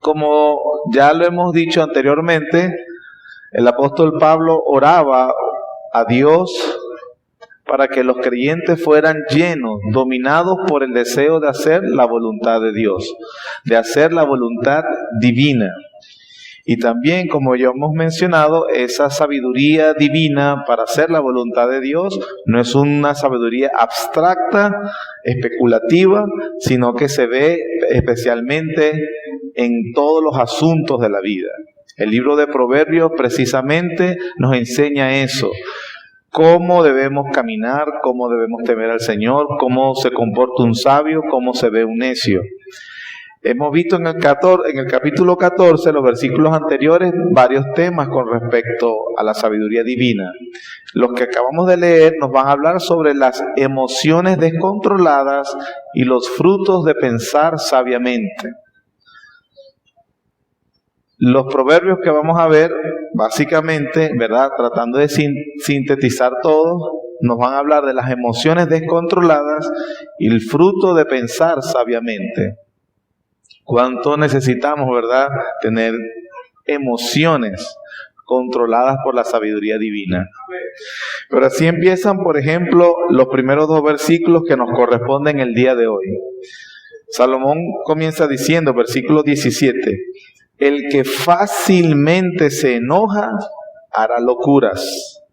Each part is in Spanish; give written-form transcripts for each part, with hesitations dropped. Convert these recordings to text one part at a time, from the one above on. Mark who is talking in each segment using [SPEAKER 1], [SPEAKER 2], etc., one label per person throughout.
[SPEAKER 1] Como ya lo hemos dicho anteriormente, el apóstol Pablo oraba a Dios para que los creyentes fueran llenos, dominados por el deseo de hacer la voluntad de Dios, de hacer la voluntad divina. Y también, como ya hemos mencionado, esa sabiduría divina para hacer la voluntad de Dios no es una sabiduría abstracta, especulativa, sino que se ve especialmente en todos los asuntos de la vida. El libro de Proverbios precisamente nos enseña eso. Cómo debemos caminar, cómo debemos temer al Señor, cómo se comporta un sabio, cómo se ve un necio. Hemos visto en el capítulo 14, los versículos anteriores, varios temas con respecto a la sabiduría divina. Los que acabamos de leer nos van a hablar sobre las emociones descontroladas y los frutos de pensar sabiamente. Los proverbios que vamos a ver, básicamente, ¿verdad?, tratando de sintetizar todo, nos van a hablar de las emociones descontroladas y el fruto de pensar sabiamente. ¿Cuánto necesitamos, verdad, tener emociones controladas por la sabiduría divina? Pero así empiezan, por ejemplo, los primeros 2 versículos que nos corresponden el día de hoy. Salomón comienza diciendo, versículo 17, el que fácilmente se enoja hará locuras,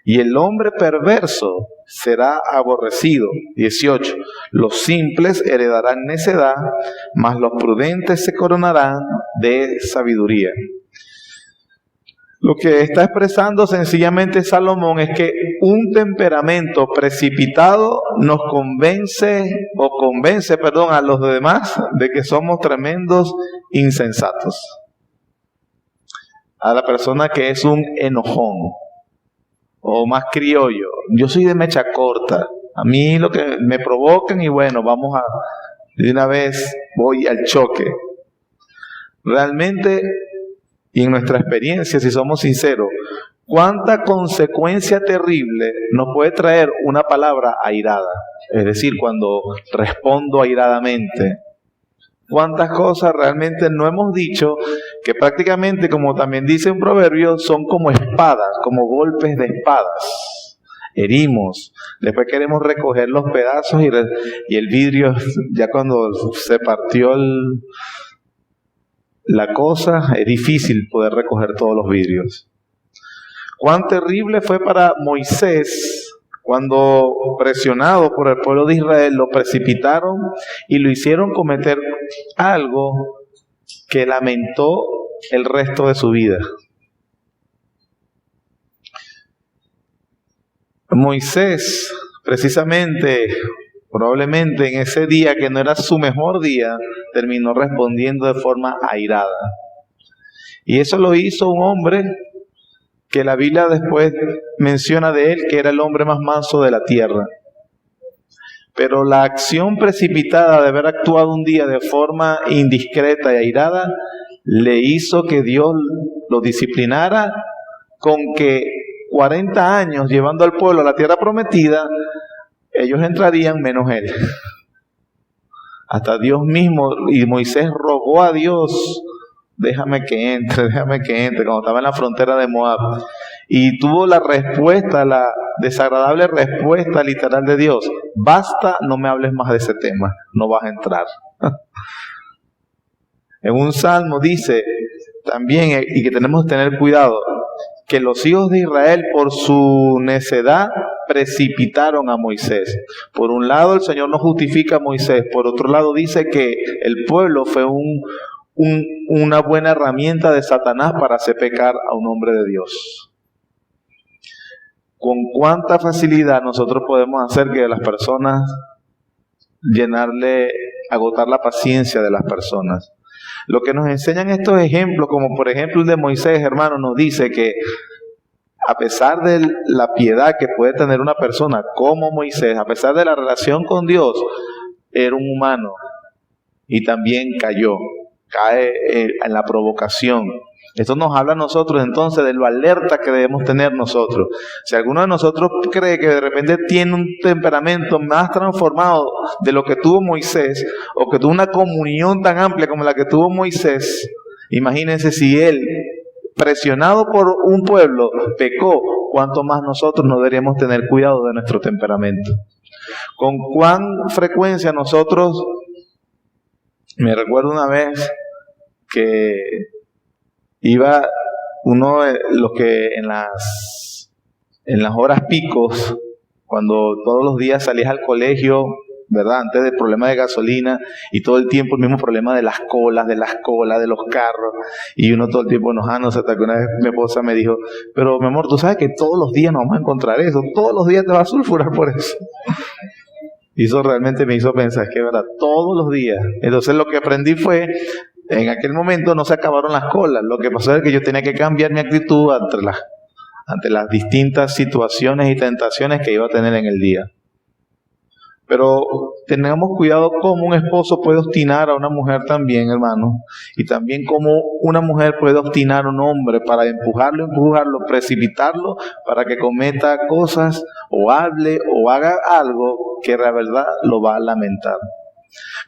[SPEAKER 1] y el hombre perverso será aborrecido. 18. Los simples heredarán necedad, mas los prudentes se coronarán de sabiduría. Lo que está expresando sencillamente Salomón es que un temperamento precipitado nos convence a los demás de que somos tremendos insensatos. A la persona que es un enojón, o más criollo, yo soy de mecha corta, a mí lo que me provocan y bueno, de una vez voy al choque. Realmente, y en nuestra experiencia, si somos sinceros, ¿cuánta consecuencia terrible nos puede traer una palabra airada? Es decir, cuando respondo airadamente. ¿Cuántas cosas realmente no hemos dicho que prácticamente, como también dice un proverbio, son como espadas, como golpes de espadas? Herimos, después queremos recoger los pedazos y el vidrio, ya cuando se partió la cosa, es difícil poder recoger todos los vidrios. Cuán terrible fue para Moisés cuando, presionado por el pueblo de Israel, lo precipitaron y lo hicieron cometer algo que lamentó el resto de su vida. Moisés, precisamente, probablemente en ese día que no era su mejor día, terminó respondiendo de forma airada. Y eso lo hizo un hombre que la Biblia después menciona de él que era el hombre más manso de la tierra. Pero la acción precipitada de haber actuado un día de forma indiscreta y airada le hizo que Dios lo disciplinara con que 40 años llevando al pueblo a la tierra prometida, ellos entrarían menos él. Hasta Dios mismo, y Moisés rogó a Dios, déjame que entre, cuando estaba en la frontera de Moab. Y tuvo la respuesta, la desagradable respuesta literal de Dios: basta, no me hables más de ese tema, no vas a entrar. En un salmo dice también, y que tenemos que tener cuidado, que los hijos de Israel por su necedad precipitaron a Moisés. Por un lado el Señor no justifica a Moisés, por otro lado dice que el pueblo fue una buena herramienta de Satanás para hacer pecar a un hombre de Dios. Con cuánta facilidad nosotros podemos hacer que las personas, agotar la paciencia de las personas. Lo que nos enseñan estos ejemplos, como por ejemplo el de Moisés, hermano, nos dice que a pesar de la piedad que puede tener una persona como Moisés, a pesar de la relación con Dios, era un humano y también cae en la provocación. Esto nos habla a nosotros entonces de lo alerta que debemos tener nosotros. Si alguno de nosotros cree que de repente tiene un temperamento más transformado de lo que tuvo Moisés, o que tuvo una comunión tan amplia como la que tuvo Moisés, imagínense si él, presionado por un pueblo, pecó, cuánto más nosotros no deberíamos tener cuidado de nuestro temperamento. Con cuán frecuencia nosotros, me recuerdo una vez que iba uno de los que en las horas picos, cuando todos los días salías al colegio, ¿verdad? Antes del problema de gasolina y todo el tiempo el mismo problema de las colas, de los carros, y uno todo el tiempo enojándose, hasta que una vez mi esposa me dijo, pero mi amor, tú sabes que todos los días nos vamos a encontrar eso, todos los días te vas a sulfurar por eso. Y eso realmente me hizo pensar, es que verdad, todos los días. Entonces lo que aprendí fue, en aquel momento no se acabaron las colas, lo que pasó es que yo tenía que cambiar mi actitud ante las distintas situaciones y tentaciones que iba a tener en el día. Pero tengamos cuidado cómo un esposo puede obstinar a una mujer también, hermano, y también cómo una mujer puede obstinar a un hombre para empujarlo, precipitarlo, para que cometa cosas o hable o haga algo que la verdad lo va a lamentar.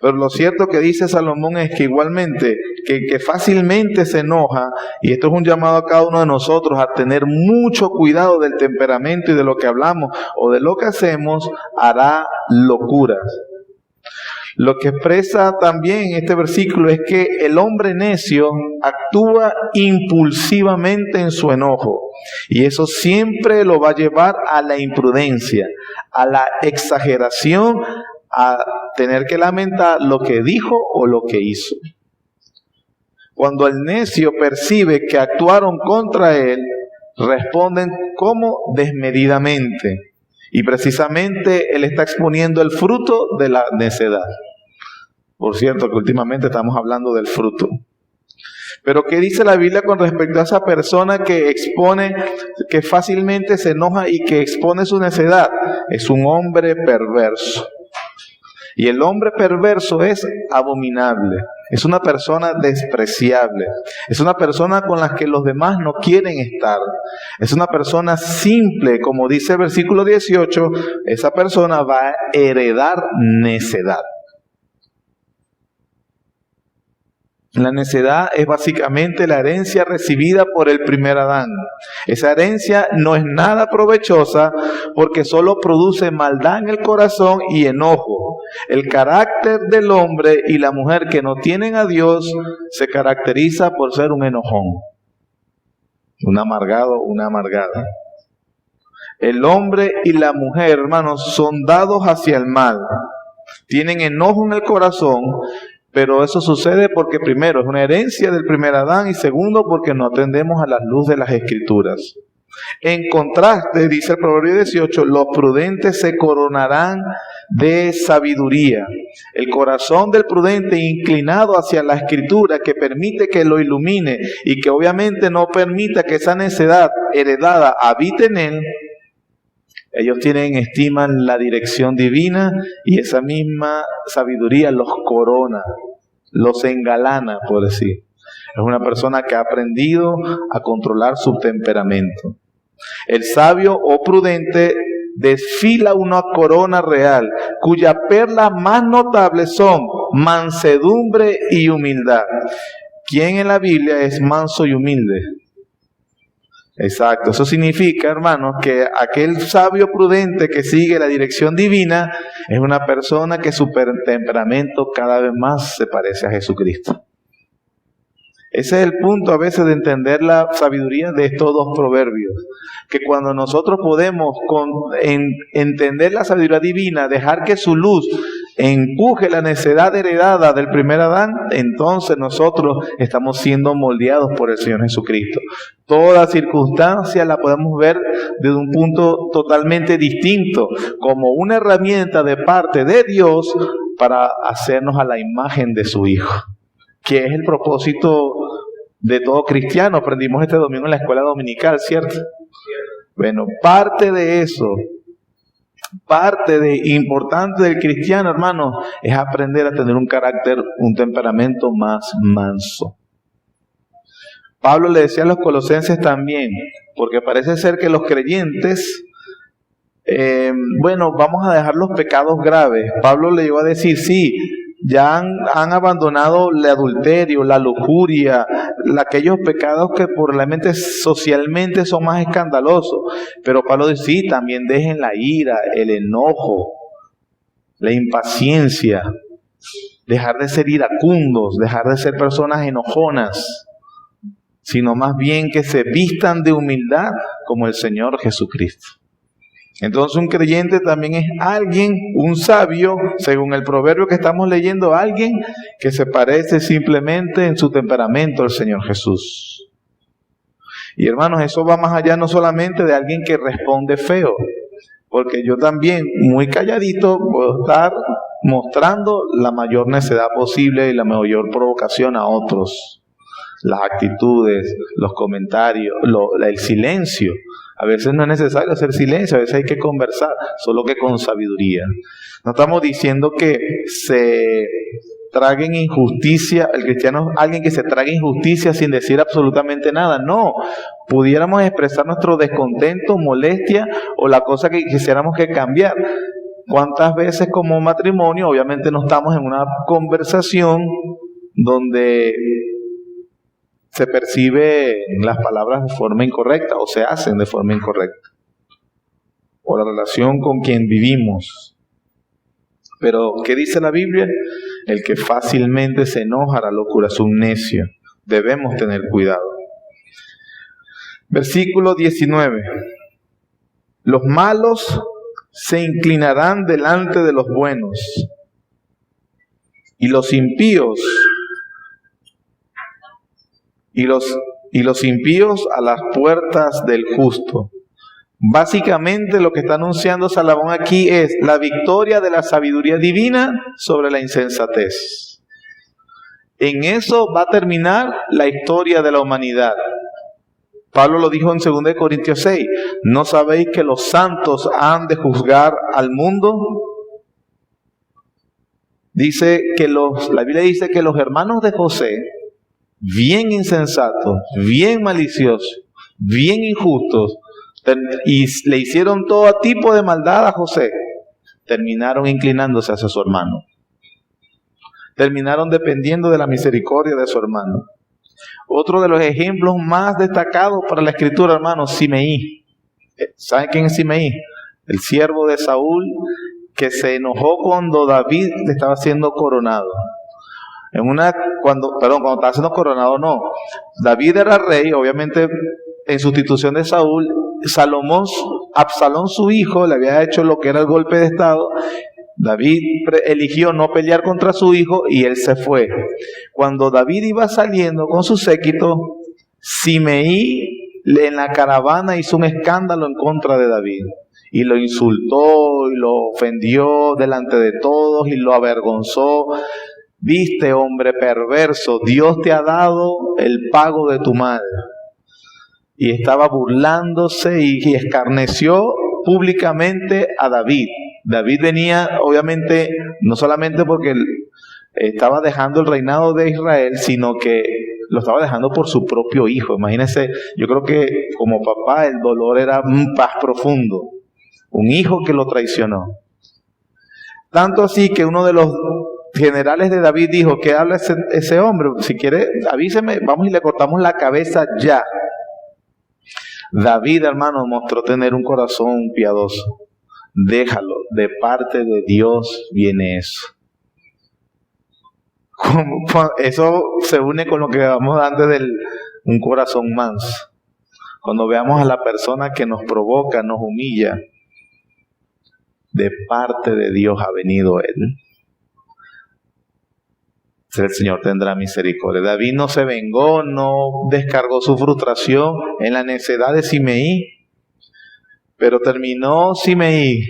[SPEAKER 1] Pero lo cierto que dice Salomón es que igualmente, que fácilmente se enoja, y esto es un llamado a cada uno de nosotros a tener mucho cuidado del temperamento y de lo que hablamos o de lo que hacemos, hará locuras. Lo que expresa también este versículo es que el hombre necio actúa impulsivamente en su enojo, y eso siempre lo va a llevar a la imprudencia, a la exageración, a tener que lamentar lo que dijo o lo que hizo. Cuando el necio percibe que actuaron contra él, responden como desmedidamente. Y precisamente él está exponiendo el fruto de la necedad. Por cierto que últimamente estamos hablando del fruto. Pero ¿qué dice la Biblia con respecto a esa persona que expone, que fácilmente se enoja y que expone su necedad? Es un hombre perverso. Y el hombre perverso es abominable, es una persona despreciable, es una persona con la que los demás no quieren estar, es una persona simple, como dice el versículo 18, esa persona va a heredar necedad. La necedad es básicamente la herencia recibida por el primer Adán. Esa herencia no es nada provechosa porque solo produce maldad en el corazón y enojo. El carácter del hombre y la mujer que no tienen a Dios se caracteriza por ser un enojón, un amargado, una amargada. El hombre y la mujer, hermanos, son dados hacia el mal. Tienen enojo en el corazón. Pero eso sucede porque primero es una herencia del primer Adán y segundo porque no atendemos a la luz de las Escrituras. En contraste, dice el Proverbio 18, los prudentes se coronarán de sabiduría. El corazón del prudente inclinado hacia la Escritura que permite que lo ilumine y que obviamente no permita que esa necedad heredada habite en él. Ellos estiman la dirección divina y esa misma sabiduría los corona, los engalana, por decir. Es una persona que ha aprendido a controlar su temperamento. El sabio o prudente desfila una corona real, cuyas perlas más notables son mansedumbre y humildad. ¿Quién en la Biblia es manso y humilde? Exacto, eso significa, hermanos, que aquel sabio prudente que sigue la dirección divina es una persona que su temperamento cada vez más se parece a Jesucristo. Ese es el punto a veces de entender la sabiduría de estos dos proverbios, que cuando nosotros podemos entender la sabiduría divina, dejar que su luz empuje la necedad heredada del primer Adán, entonces nosotros estamos siendo moldeados por el Señor Jesucristo. Toda circunstancia la podemos ver desde un punto totalmente distinto, como una herramienta de parte de Dios para hacernos a la imagen de su Hijo, que es el propósito de todo cristiano. Aprendimos este domingo en la escuela dominical, ¿cierto? Bueno, parte de eso, parte de importante del cristiano, hermanos, es aprender a tener un carácter, un temperamento más manso. Pablo le decía a los colosenses también, porque parece ser que los creyentes, vamos a dejar los pecados graves. Pablo le llegó a decir, sí, ya han abandonado el adulterio, la lujuria, aquellos pecados que probablemente socialmente son más escandalosos. Pero Pablo dice, sí, también dejen la ira, el enojo, la impaciencia, dejar de ser iracundos, dejar de ser personas enojonas, sino más bien que se vistan de humildad como el Señor Jesucristo. Entonces un creyente también es alguien, un sabio, según el proverbio que estamos leyendo, alguien que se parece simplemente en su temperamento al Señor Jesús. Y hermanos, eso va más allá no solamente de alguien que responde feo, porque yo también, muy calladito, puedo estar mostrando la mayor necedad posible y la mayor provocación a otros. Las actitudes, los comentarios, el silencio. A veces no es necesario hacer silencio, a veces hay que conversar, solo que con sabiduría. No estamos diciendo que se traguen injusticia, el cristiano es alguien que se trague injusticia sin decir absolutamente nada. No, pudiéramos expresar nuestro descontento, molestia o la cosa que quisiéramos que cambiar. ¿Cuántas veces como matrimonio, obviamente no estamos en una conversación donde se perciben las palabras de forma incorrecta o se hacen de forma incorrecta? O la relación con quien vivimos. Pero, ¿qué dice la Biblia? El que fácilmente se enoja, la locura, es un necio. Debemos tener cuidado. Versículo 19. Los malos se inclinarán delante de los buenos, y los impíos a las puertas del justo. Básicamente lo que está anunciando Salomón aquí es la victoria de la sabiduría divina sobre la insensatez. En eso va a terminar la historia de la humanidad. Pablo lo dijo en 2 Corintios 6. ¿No sabéis que los santos han de juzgar al mundo? La Biblia dice que los hermanos de José, bien insensatos, bien maliciosos, bien injustos, y le hicieron todo tipo de maldad a José, terminaron inclinándose hacia su hermano. Terminaron dependiendo de la misericordia de su hermano. Otro de los ejemplos más destacados para la Escritura, hermanos, Simeí. ¿Saben quién es Simeí? El siervo de Saúl que se enojó cuando David le estaba siendo coronado. Cuando estaba siendo coronado, no. David era rey, obviamente en sustitución de Saúl. Absalón, su hijo, le había hecho lo que era el golpe de estado. David eligió no pelear contra su hijo y él se fue. Cuando David iba saliendo con su séquito, Simeí en la caravana hizo un escándalo en contra de David. Y lo insultó y lo ofendió delante de todos y lo avergonzó. Viste, hombre perverso, Dios te ha dado el pago de tu mal. Y estaba burlándose y escarneció públicamente a David. David venía, obviamente, no solamente porque estaba dejando el reinado de Israel, sino que lo estaba dejando por su propio hijo. Imagínense, yo creo que como papá el dolor era un paz profundo. Un hijo que lo traicionó. Tanto así que uno de los generales de David dijo, ¿qué habla ese hombre? Si quiere, avíseme, vamos y le cortamos la cabeza ya. David, hermano, mostró tener un corazón piadoso. Déjalo, de parte de Dios viene eso. Eso se une con lo que hablamos antes de un corazón manso. Cuando veamos a la persona que nos provoca, nos humilla, de parte de Dios ha venido él. El Señor tendrá misericordia. David no se vengó, no descargó su frustración en la necedad de Simeí, pero terminó Simeí.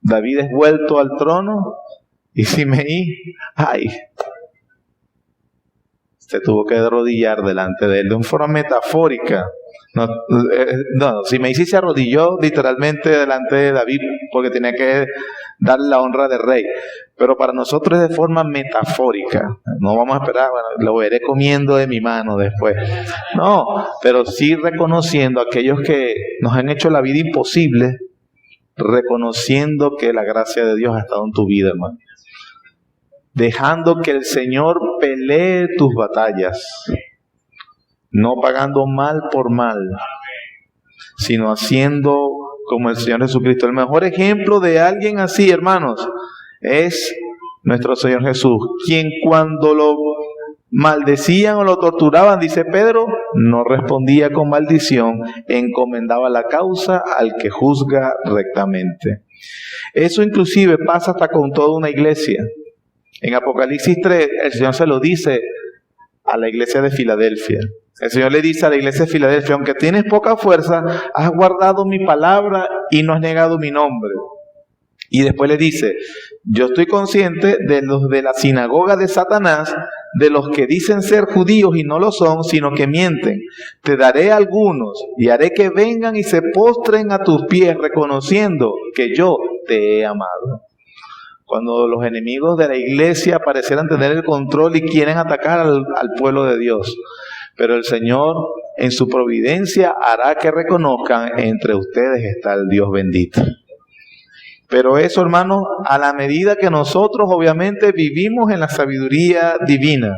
[SPEAKER 1] David es vuelto al trono y Simeí, se tuvo que arrodillar delante de él de una forma metafórica. No, si me dice se arrodilló literalmente delante de David porque tenía que darle la honra de rey, pero para nosotros es de forma metafórica. No vamos a esperar, bueno, lo veré comiendo de mi mano después. No, pero sí reconociendo a aquellos que nos han hecho la vida imposible, reconociendo que la gracia de Dios ha estado en tu vida, hermano. Dejando que el Señor pelee tus batallas. No pagando mal por mal, sino haciendo como el Señor Jesucristo. El mejor ejemplo de alguien así, hermanos, es nuestro Señor Jesús, quien cuando lo maldecían o lo torturaban, dice Pedro, no respondía con maldición, encomendaba la causa al que juzga rectamente. Eso inclusive pasa hasta con toda una iglesia. En Apocalipsis 3, el Señor se lo dice a la iglesia de Filadelfia. El Señor le dice a la iglesia de Filadelfia, aunque tienes poca fuerza, has guardado mi palabra y no has negado mi nombre. Y después le dice, yo estoy consciente de los de la sinagoga de Satanás, de los que dicen ser judíos y no lo son, sino que mienten. Te daré algunos y haré que vengan y se postren a tus pies, reconociendo que yo te he amado. Cuando los enemigos de la iglesia parecieran tener el control y quieren atacar al pueblo de Dios. Pero el Señor, en su providencia, hará que reconozcan entre ustedes está el Dios bendito. Pero eso, hermanos, a la medida que nosotros obviamente vivimos en la sabiduría divina.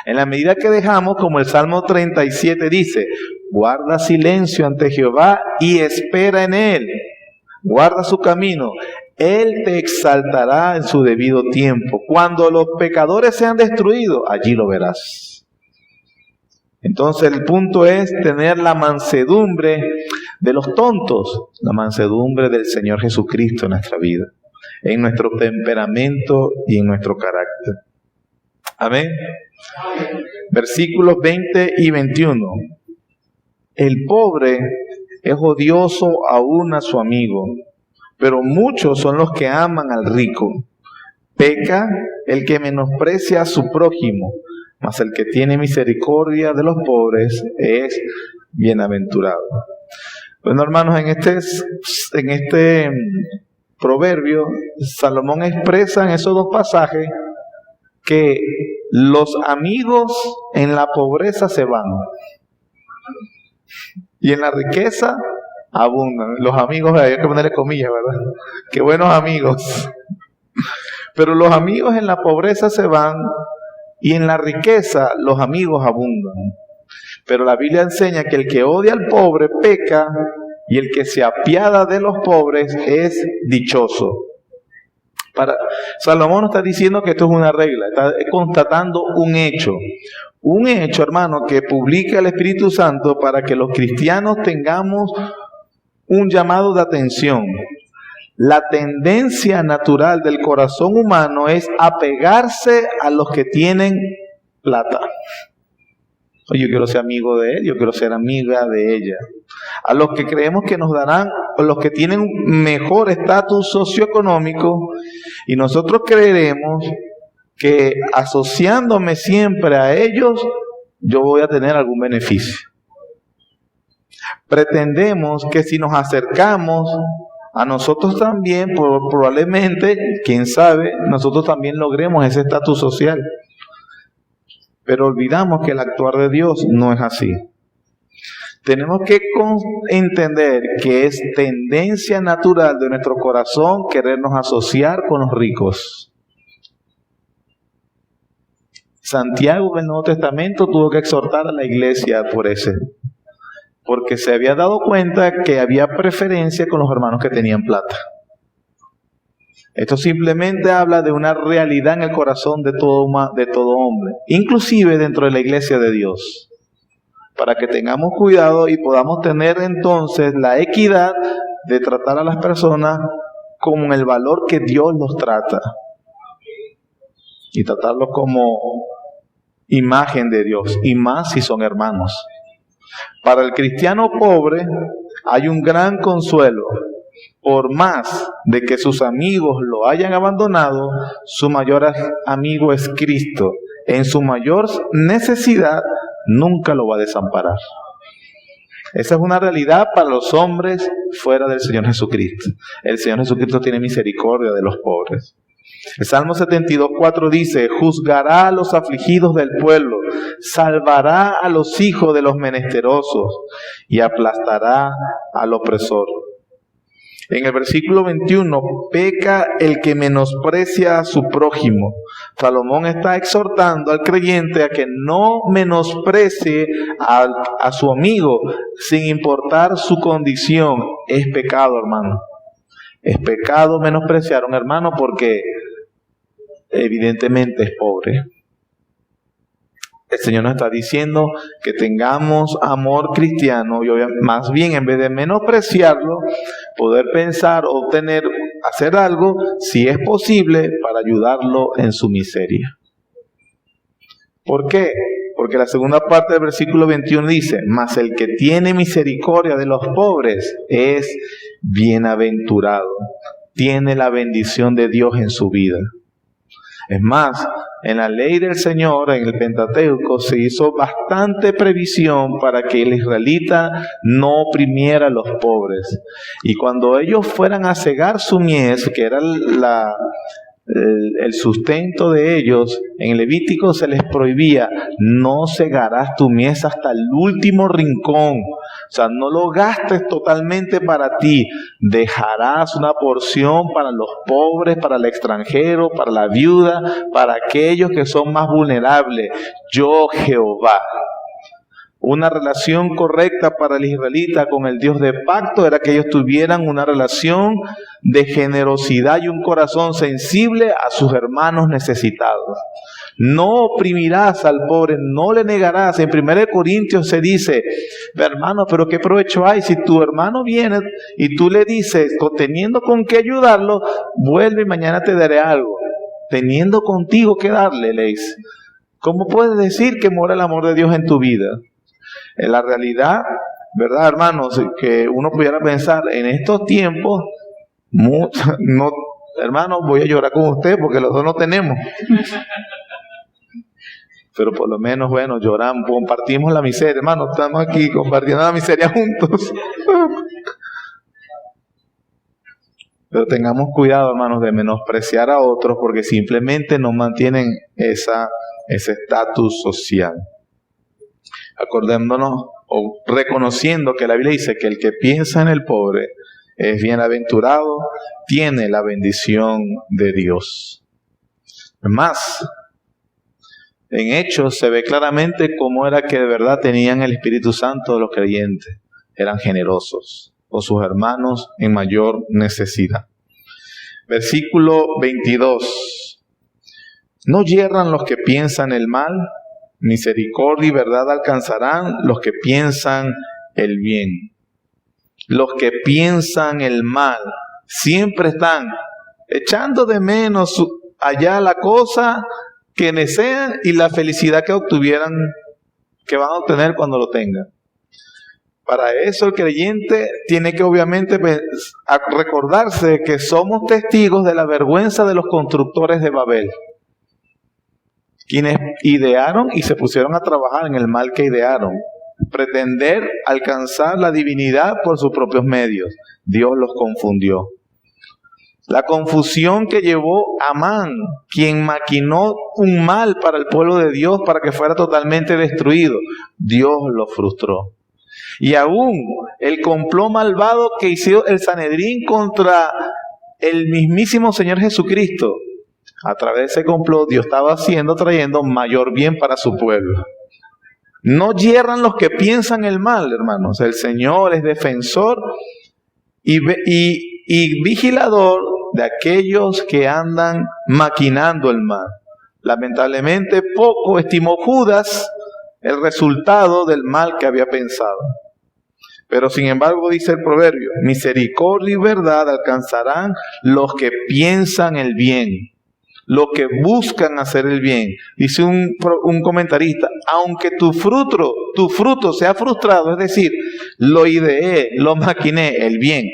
[SPEAKER 1] En la medida que dejamos, como el Salmo 37 dice, guarda silencio ante Jehová y espera en Él. Guarda su camino. Él te exaltará en su debido tiempo. Cuando los pecadores sean destruidos, allí lo verás. Entonces el punto es tener la mansedumbre de los tontos, la mansedumbre del Señor Jesucristo en nuestra vida, en nuestro temperamento y en nuestro carácter. Amén. Versículos 20 y 21. El pobre es odioso aún a su amigo, pero muchos son los que aman al rico. Peca el que menosprecia a su prójimo, mas el que tiene misericordia de los pobres es bienaventurado. Bueno, hermanos, en este proverbio, Salomón expresa en esos dos pasajes que los amigos en la pobreza se van y en la riqueza abundan. Los amigos, hay que ponerle comillas, ¿verdad? Qué buenos amigos. Pero los amigos en la pobreza se van y en la riqueza los amigos abundan. Pero la Biblia enseña que el que odia al pobre peca y el que se apiada de los pobres es dichoso. Salomón no está diciendo que esto es una regla, está constatando un hecho. Un hecho, hermano, que publica el Espíritu Santo para que los cristianos tengamos un llamado de atención. La tendencia natural del corazón humano es apegarse a los que tienen plata. Yo quiero ser amigo de él, yo quiero ser amiga de ella. A los que creemos que nos darán, o los que tienen un mejor estatus socioeconómico, y nosotros creeremos que asociándome siempre a ellos, yo voy a tener algún beneficio. Pretendemos que si nos acercamos a nosotros también, probablemente, quién sabe, nosotros también logremos ese estatus social. Pero olvidamos que el actuar de Dios no es así. Tenemos que entender que es tendencia natural de nuestro corazón querernos asociar con los ricos. Santiago en el Nuevo Testamento tuvo que exhortar a la iglesia porque se había dado cuenta que había preferencia con los hermanos que tenían plata. Esto simplemente habla de una realidad en el corazón de todo hombre, inclusive dentro de la iglesia de Dios, para que tengamos cuidado y podamos tener entonces la equidad de tratar a las personas con el valor que Dios los trata y tratarlos como imagen de Dios, y más si son hermanos. Para el cristiano pobre hay un gran consuelo. Por más de que sus amigos lo hayan abandonado, su mayor amigo es Cristo. en su mayor necesidad, nunca lo va a desamparar. Esa es una realidad para los hombres fuera del Señor Jesucristo. El Señor Jesucristo tiene misericordia de los pobres. El Salmo 72:4 dice: juzgará a los afligidos del pueblo, salvará a los hijos de los menesterosos y aplastará al opresor. En el versículo 21, peca el que menosprecia a su prójimo. Salomón está exhortando al creyente a que no menosprecie a su amigo sin importar su condición. Es pecado, hermano. Es pecado menospreciar a un hermano porque evidentemente es pobre. El Señor nos está diciendo que tengamos amor cristiano y más bien en vez de menospreciarlo, poder pensar, obtener, hacer algo, si es posible, para ayudarlo en su miseria. ¿Por qué? Porque la segunda parte del versículo 21 dice: mas el que tiene misericordia de los pobres es bienaventurado, tiene la bendición de Dios en su vida. Es más, en la ley del Señor, en el Pentateuco, se hizo bastante previsión para que el israelita no oprimiera a los pobres. Y cuando ellos fueran a segar su mies, que era el sustento de ellos, en el Levítico se les prohibía: no segarás tu mies hasta el último rincón. O sea, no lo gastes totalmente para ti. Dejarás una porción para los pobres, para el extranjero, para la viuda, para aquellos que son más vulnerables. Yo, Jehová. Una relación correcta para el israelita con el Dios de pacto era que ellos tuvieran una relación de generosidad y un corazón sensible a sus hermanos necesitados. No oprimirás al pobre, no le negarás. En 1 Corintios se dice: hermano, pero ¿qué provecho hay si tu hermano viene y tú le dices, teniendo con qué ayudarlo, vuelve y mañana te daré algo? Teniendo contigo que darle, le dice. ¿Cómo puedes decir que mora el amor de Dios en tu vida? En la realidad, ¿verdad, hermanos? Que uno pudiera pensar en estos tiempos, no, hermano, voy a llorar con usted porque los dos no tenemos. Pero por lo menos, bueno, lloramos, compartimos la miseria, hermano, estamos aquí compartiendo la miseria juntos. Pero tengamos cuidado, hermanos, de menospreciar a otros porque simplemente no mantienen ese estatus social. Acordémonos o reconociendo que la Biblia dice que el que piensa en el pobre es bienaventurado, tiene la bendición de Dios. Más, en Hechos se ve claramente cómo era que de verdad tenían el Espíritu Santo de los creyentes. Eran generosos con sus hermanos en mayor necesidad. Versículo 22. No yerran los que piensan el mal, misericordia y verdad alcanzarán los que piensan el bien. Los que piensan el mal siempre están echando de menos allá la cosa que desean y la felicidad que obtuvieran, que van a obtener cuando lo tengan. Para eso el creyente tiene que obviamente recordarse que somos testigos de la vergüenza de los constructores de Babel, quienes idearon y se pusieron a trabajar en el mal que idearon, pretender alcanzar la divinidad por sus propios medios. Dios los confundió. La confusión que llevó a Amán, quien maquinó un mal para el pueblo de Dios para que fuera totalmente destruido, Dios lo frustró. Y aún el complot malvado que hizo el Sanedrín contra el mismísimo Señor Jesucristo, a través de ese complot Dios estaba trayendo mayor bien para su pueblo. No yerran los que piensan el mal, hermanos. El Señor es defensor y vigilador de aquellos que andan maquinando el mal. Lamentablemente poco estimó Judas el resultado del mal que había pensado. Pero sin embargo dice el proverbio: misericordia y verdad alcanzarán los que piensan el bien, los que buscan hacer el bien. Dice un comentarista: aunque tu fruto sea frustrado, es decir, lo ideé, lo maquiné, el bien,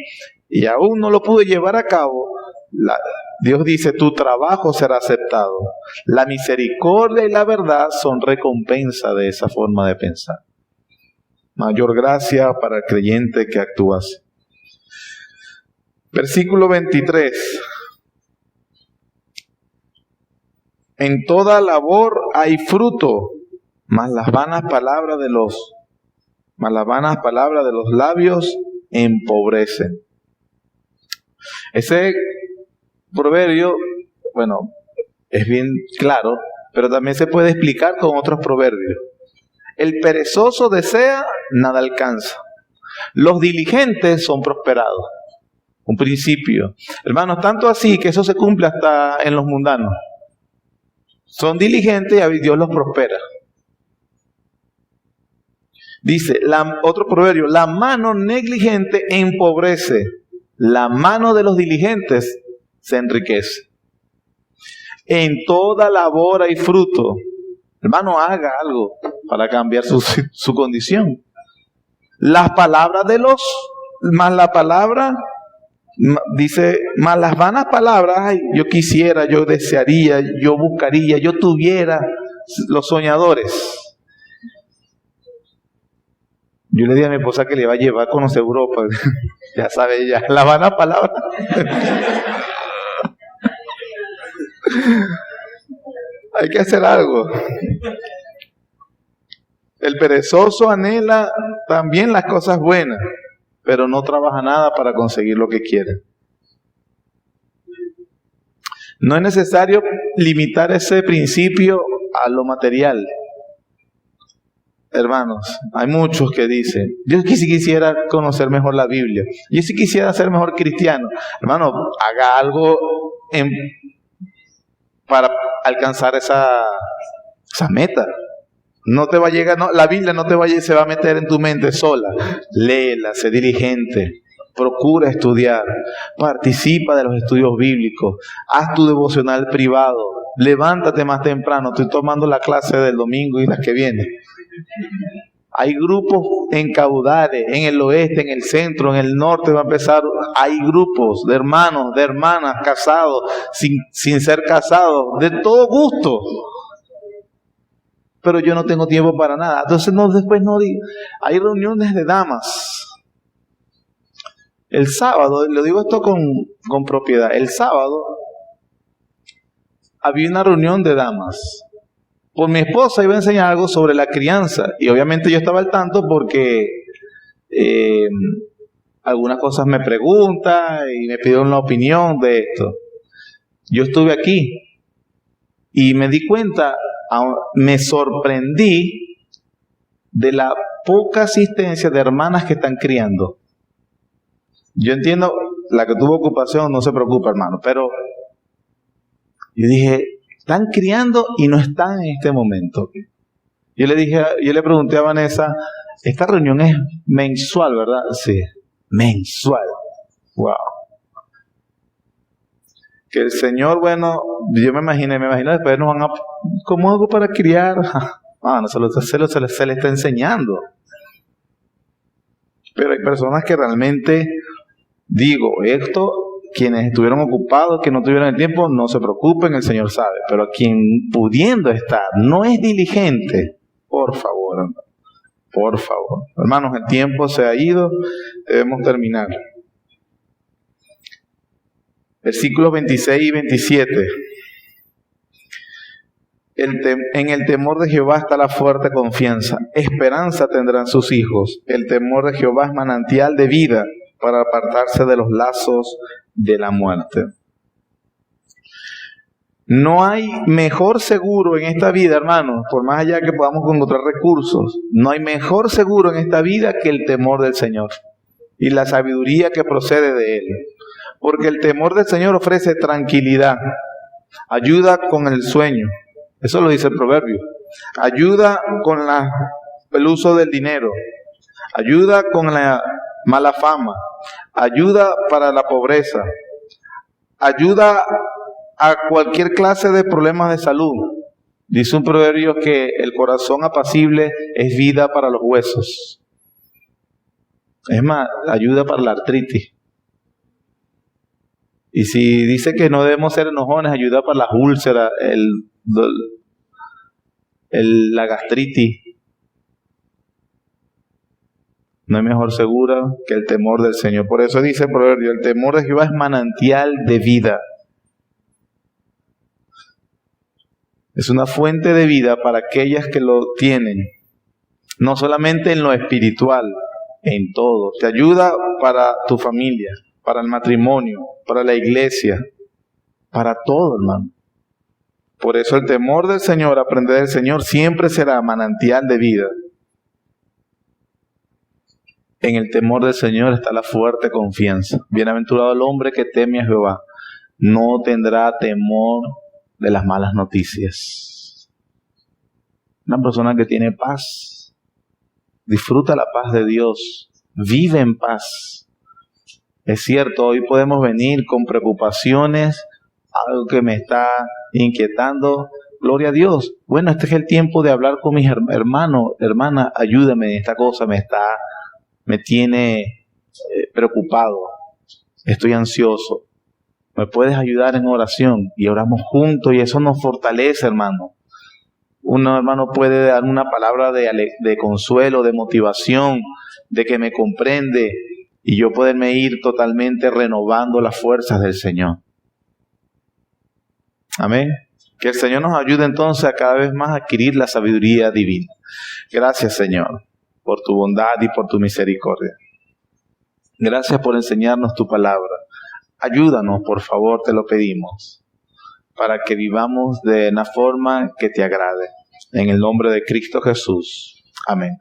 [SPEAKER 1] y aún no lo pude llevar a cabo, Dios dice, tu trabajo será aceptado. La misericordia y la verdad son recompensa de esa forma de pensar. Mayor gracia para el creyente que actúa así. Versículo 23. En toda labor hay fruto, mas las vanas palabras de los labios empobrecen. Ese proverbio, bueno, es bien claro, pero también se puede explicar con otros proverbios. El perezoso desea, nada alcanza. Los diligentes son prosperados. Un principio. Hermanos, tanto así que eso se cumple hasta en los mundanos. Son diligentes y Dios los prospera. Dice, otro proverbio, la mano negligente empobrece, la mano de los diligentes se enriquece. En toda labor hay fruto. Hermano, haga algo para cambiar su condición. Las palabras más la palabra, dice, más las vanas palabras, ay, yo quisiera, yo desearía, yo buscaría, yo tuviera, los soñadores. Yo le dije a mi esposa que le iba a llevar a conocer Europa. Ya sabe ella, la vana palabra. Hay que hacer algo. El perezoso anhela también las cosas buenas, pero no trabaja nada para conseguir lo que quiere. No es necesario limitar ese principio a lo material. Hermanos, hay muchos que dicen, yo sí quisiera conocer mejor la Biblia, yo sí quisiera ser mejor cristiano. Hermano, haga algo para alcanzar esa meta. No te va a llegar, no, la Biblia no te va a llegar, se va a meter en tu mente sola. Léela, sé diligente, procura estudiar, participa de los estudios bíblicos, haz tu devocional privado, levántate más temprano. Estoy tomando la clase del domingo y las que vienen. Hay grupos en Caudales, en el oeste, en el centro, en el norte va a empezar. Hay grupos de hermanos, de hermanas, casados, sin ser casados, de todo gusto. Pero yo no tengo tiempo para nada. Entonces después no digo. Hay reuniones de damas. El sábado, le digo esto con propiedad, el sábado había una reunión de damas. Por mi esposa iba a enseñar algo sobre la crianza. Y obviamente yo estaba al tanto porque algunas cosas me preguntan y me pidieron la opinión de esto. Yo estuve aquí y me di cuenta, me sorprendí de la poca asistencia de hermanas que están criando. Yo entiendo, la que tuvo ocupación no se preocupa, hermano, pero yo dije, están criando y no están en este momento. Yo le pregunté a Vanessa, esta reunión es mensual, ¿verdad? Sí, mensual. Wow. Que el Señor, bueno, yo me imagino después nos van a, ¿cómo hago para criar? No, se le está enseñando. Pero hay personas que realmente, quienes estuvieron ocupados, que no tuvieron el tiempo, no se preocupen, el Señor sabe. Pero quien pudiendo estar, no es diligente, por favor. Hermanos, el tiempo se ha ido, debemos terminar. Versículos 26 y 27. En el temor de Jehová está la fuerte confianza. Esperanza tendrán sus hijos. El temor de Jehová es manantial de vida para apartarse de los lazos de la muerte. No hay mejor seguro en esta vida, hermanos, por más allá que podamos encontrar recursos, no hay mejor seguro en esta vida que el temor del Señor y la sabiduría que procede de Él. Porque el temor del Señor ofrece tranquilidad, ayuda con el sueño, eso lo dice el proverbio, ayuda con el uso del dinero, ayuda con la mala fama, ayuda para la pobreza, ayuda a cualquier clase de problemas de salud. Dice un proverbio que el corazón apacible es vida para los huesos. Es más, ayuda para la artritis. Y si dice que no debemos ser enojones, ayuda para las úlceras, la gastritis. No hay mejor segura que el temor del Señor. Por eso dice el proverbio, el temor de Jehová es manantial de vida. Es una fuente de vida para aquellas que lo tienen. No solamente en lo espiritual, en todo. Te ayuda para tu familia, para el matrimonio, para la iglesia, para todo, hermano. Por eso el temor del Señor, aprender del Señor, siempre será manantial de vida. En el temor del Señor está la fuerte confianza. Bienaventurado el hombre que teme a Jehová. No tendrá temor de las malas noticias. Una persona que tiene paz, disfruta la paz de Dios, vive en paz. Es cierto, hoy podemos venir con preocupaciones, algo que me está inquietando. Gloria a Dios. Bueno, este es el tiempo de hablar con mis hermanos. Hermana, ayúdame en esta cosa, me tiene preocupado. Estoy ansioso. ¿Me puedes ayudar en oración? Y oramos juntos y eso nos fortalece, hermano. Un hermano puede dar una palabra de consuelo, de motivación, de que me comprende y yo poderme ir totalmente renovando las fuerzas del Señor. Amén. Que el Señor nos ayude entonces a cada vez más adquirir la sabiduría divina. Gracias, Señor, por tu bondad y por tu misericordia. Gracias por enseñarnos tu palabra. Ayúdanos, por favor, te lo pedimos, para que vivamos de una forma que te agrade. En el nombre de Cristo Jesús. Amén.